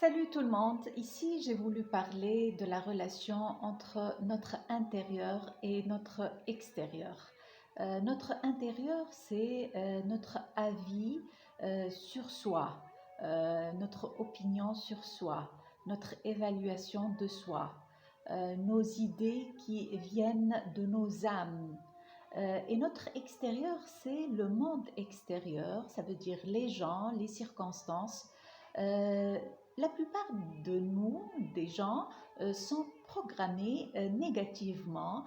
Salut tout le monde, ici j'ai voulu parler de la relation entre notre intérieur et notre extérieur. Notre intérieur, c'est notre avis sur soi, notre opinion sur soi, notre évaluation de soi, nos idées qui viennent de nos âmes. Et notre extérieur, c'est le monde extérieur, ça veut dire les gens, les circonstances. Euh, la plupart de nous, des gens, sont programmés négativement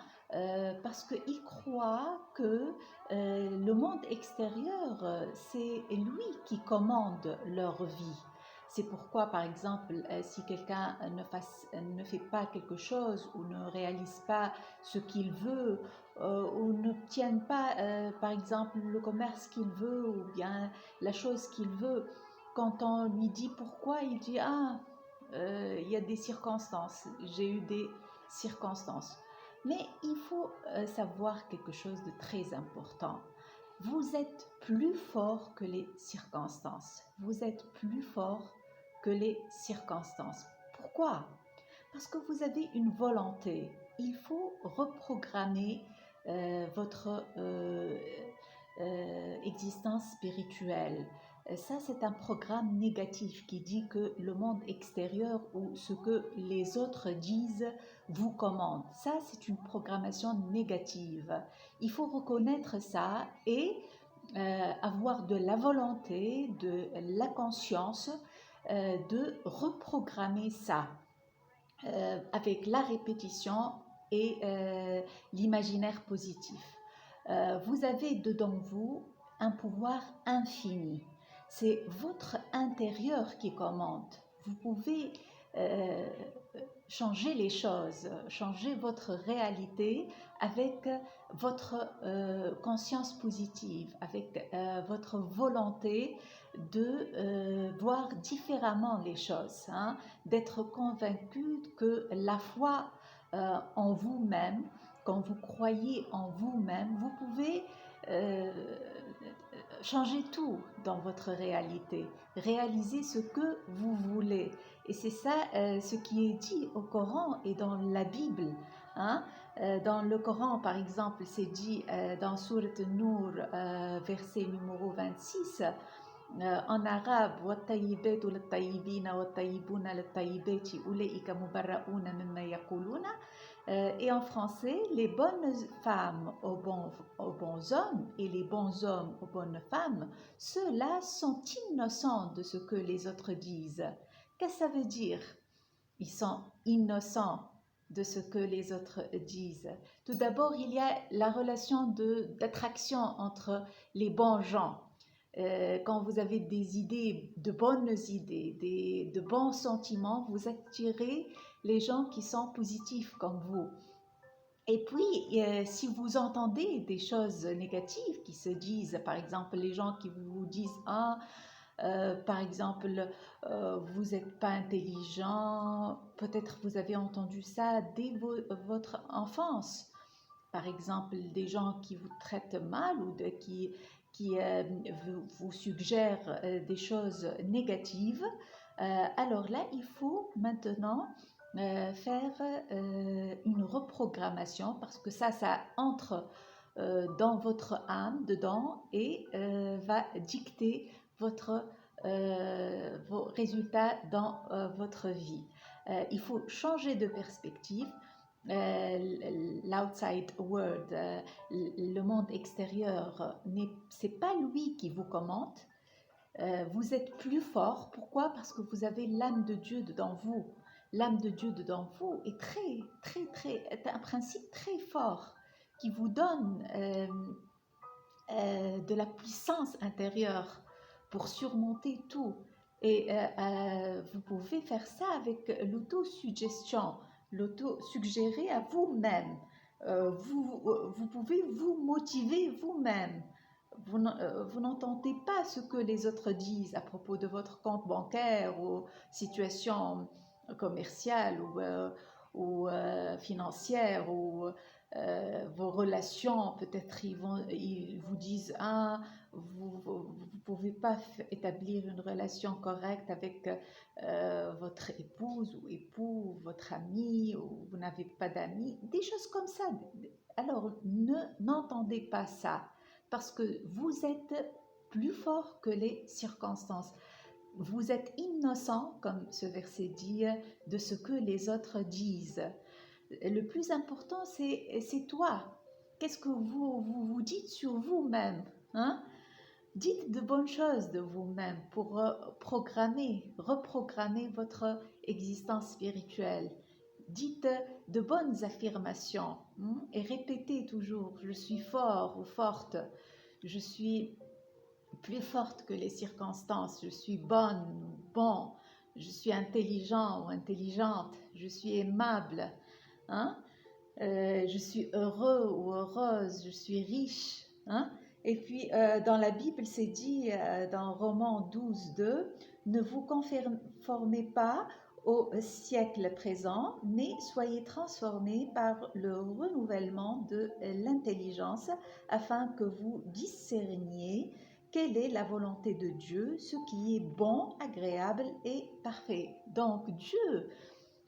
parce qu'ils croient que le monde extérieur, c'est lui qui commande leur vie. C'est pourquoi, par exemple, si quelqu'un ne fait pas quelque chose ou ne réalise pas ce qu'il veut, ou n'obtienne pas, par exemple, le commerce qu'il veut ou bien la chose qu'il veut, quand on lui dit pourquoi, il dit ah, il y a des circonstances, j'ai eu des circonstances. Mais il faut savoir quelque chose de très important. Vous êtes plus fort que les circonstances. Vous êtes plus fort que les circonstances. Pourquoi? Parce que vous avez une volonté. Il faut reprogrammer votre existence spirituelle. Ça, c'est un programme négatif qui dit que le monde extérieur ou ce que les autres disent vous commande. Ça, c'est une programmation négative. Il faut reconnaître ça et avoir de la volonté, de la conscience de reprogrammer ça avec la répétition et l'imaginaire positif. Vous avez dedans vous un pouvoir infini. C'est votre intérieur qui commande. Vous pouvez euh, changer les choses, changer votre réalité avec votre conscience positive, avec votre volonté de voir différemment les choses, hein, d'être convaincu que la foi en vous-même, quand vous croyez en vous-même, vous pouvez euh, changer tout dans votre réalité, réaliser ce que vous voulez. Et c'est ça ce qui est dit au Coran et dans la Bible. Hein. Dans le Coran, par exemple, c'est dit dans Sourate Nour, verset numéro 26, en arabe, وَالطَّيِّبَاتُ لِلطَّيِّبِينَ وَالطَّيِّبُونَ لِلطَّيِّبَاتِ أُولَئِكَ مُبَرَّؤُونَ مِمَّا يَقُولُونَ. Et en français, les bonnes femmes aux bons hommes et les bons hommes aux bonnes femmes, ceux-là sont innocents de ce que les autres disent. Qu'est-ce que ça veut dire? Ils sont innocents de ce que les autres disent. Tout d'abord, il y a la relation d'attraction entre les bons gens. Quand vous avez des idées, de bonnes idées, de bons sentiments, vous attirez les gens qui sont positifs comme vous. Et puis, si vous entendez des choses négatives qui se disent, par exemple, les gens qui vous disent, ah, par exemple, vous n'êtes pas intelligent, peut-être vous avez entendu ça dès votre enfance. Par exemple, des gens qui vous traitent mal ou qui vous suggèrent des choses négatives. Alors là, il faut maintenant faire une reprogrammation parce que ça entre dans votre âme dedans et va dicter vos résultats dans votre vie. Il faut changer de perspective. L'outside world, le monde extérieur, c'est pas lui qui vous commande. Vous êtes plus fort. Pourquoi? Parce que vous avez l'âme de Dieu dedans vous. L'âme de Dieu dedans vous est est un principe très fort qui vous donne de la puissance intérieure pour surmonter tout. Et vous pouvez faire ça avec l'autosuggestion, l'auto-suggérer à vous-même. Vous pouvez vous motiver vous-même. Vous n'entendez pas ce que les autres disent à propos de votre compte bancaire ou situation commerciale ou financière ou vos relations. Peut-être ils vous disent ah vous ne pouvez pas établir une relation correcte avec votre épouse ou époux, votre ami, ou vous n'avez pas d'amis, des choses comme ça. Alors, n'entendez pas ça, parce que vous êtes plus fort que les circonstances. Vous êtes innocent, comme ce verset dit, de ce que les autres disent. Le plus important, c'est toi. Qu'est-ce que vous dites sur vous-même, hein? Dites de bonnes choses de vous-même pour reprogrammer votre existence spirituelle. Dites de bonnes affirmations, hein, et répétez toujours, je suis fort ou forte, je suis plus forte que les circonstances, je suis bonne ou bon, je suis intelligent ou intelligente, je suis aimable, hein? Je suis heureux ou heureuse, je suis riche, hein? Et puis dans la Bible, c'est dit dans Romains 12:2, ne vous conformez pas au siècle présent, mais soyez transformés par le renouvellement de l'intelligence afin que vous discerniez quelle est la volonté de Dieu, ce qui est bon, agréable et parfait. Donc Dieu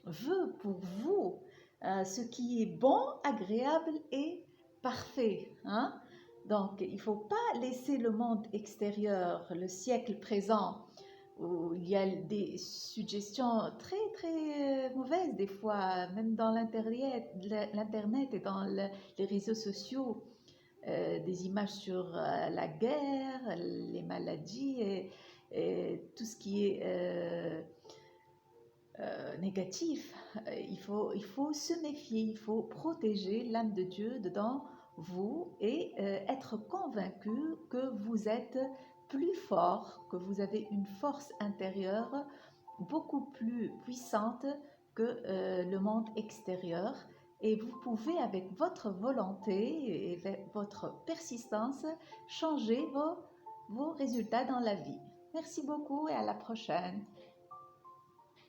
veut pour vous ce qui est bon, agréable et parfait, hein? Donc, il ne faut pas laisser le monde extérieur, le siècle présent, où il y a des suggestions très, très mauvaises des fois, même dans l'Internet et dans les réseaux sociaux, des images sur la guerre, les maladies et tout ce qui est négatif. Il faut se méfier, il faut protéger l'âme de Dieu dedans vous et être convaincu que vous êtes plus fort, que vous avez une force intérieure beaucoup plus puissante que le monde extérieur. Et vous pouvez, avec votre volonté et votre persistance, changer vos résultats dans la vie. Merci beaucoup et à la prochaine.